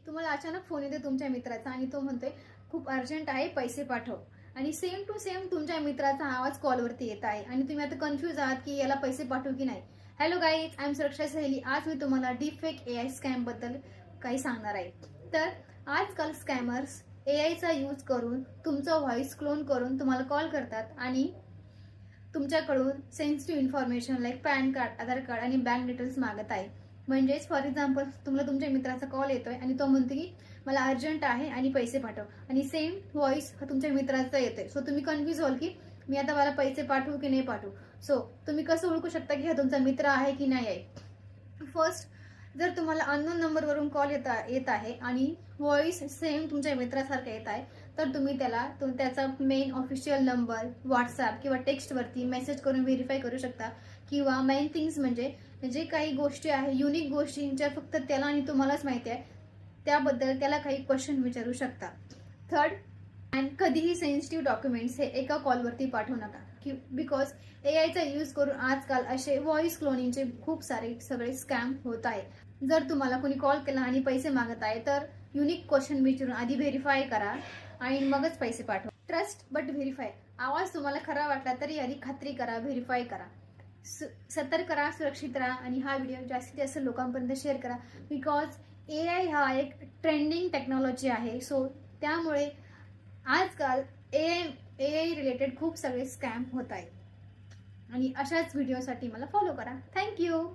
तुम्हाला अचानक फोन येते तुमच्या मित्राचा आणि तो म्हणतोय खूप अर्जंट आहे, पैसे पाठव. आणि सेम टू सेम तुमच्या मित्राचा आवाज कॉलवरती येत आहे आणि तुम्ही आता कन्फ्यूज आहात की याला पैसे पाठवू की नाही. हॅलो गाईज, आय एम सुरक्षा सहेली. आज मी तुम्हाला डीपफेक एआय स्कॅम बद्दल काही सांगणार आहे. तर आजकाल स्कॅमर्स एआयचा यूज करून तुमचा व्हॉइस क्लोन करून तुम्हाला कॉल करतात आणि तुमच्याकडून sensitive information like PAN card, Aadhaar card आणि बँक डिटेल्स मागत आहे. म्हणजेच फॉर एक्झाम्पल तुम्हाला तुमच्या मित्राचा कॉल येतोय आणि तो म्हणतो की मला अर्जंट आहे आणि पैसे पाठव, आणि सेम व्हॉइस हा तुमच्या मित्राचा येतोय. सो तुम्ही कन्फ्यूज व्हाल की मी आता मला पैसे पाठवू की नाही पाठवू. सो तुम्ही कसं ओळखू शकता की हा तुमचा मित्र आहे की नाही आहे. फर्स्ट, जर तुम्हाला अननोन नंबरवरून कॉल येत आहे आणि व्हॉइस सेम तुमच्या मित्रासारखा येत आहे, तर तुम्ही त्याचा मेन ऑफिशियल नंबर व्हॉट्सअप किंवा टेक्स्टवरती मेसेज करून व्हेरीफाय करू शकता. किंवा मेन थिंग्स म्हणजे जे काही गोष्टी आहे, युनिक गोष्टी ज्या फक्त त्याला आणि तुम्हालाच माहिती आहे, त्याबद्दल त्याला काही क्वेश्चन विचारू शकता. थर्ड, अँड कधीही सेन्सिटिव्ह डॉक्युमेंट्स हे एका कॉलवरती पाठवू नका, बिकॉज एआयचा यूज करून आजकाल असे व्हॉइस क्लोनिंगचे खूप सारे सगळे स्कॅम होत आहे. जर तुम्हाला कोणी कॉल केला आणि पैसे मागत आहे तर युनिक क्वेश्चन विचारून आधी व्हेरीफाय करा आणि मगच पैसे पाठवा. Trust but verify. आवाज तुम्हाला खरा वाटला तरी आधी खात्री करा, व्हेरीफाय करा. सतर्क करा, सुरक्षित राहा आणि हा व्हिडिओ जास्तीत जास्त लोकांपर्यंत शेअर करा. बिकॉज एआय हा एक ट्रेंडिंग टेक्नॉलॉजी आहे. सो त्यामुळे आजकाल एआय रिलेटेड खूप सगळे स्कॅम होत आहेत आणि अशाच व्हिडिओसाठी मला फॉलो करा. थँक्यू.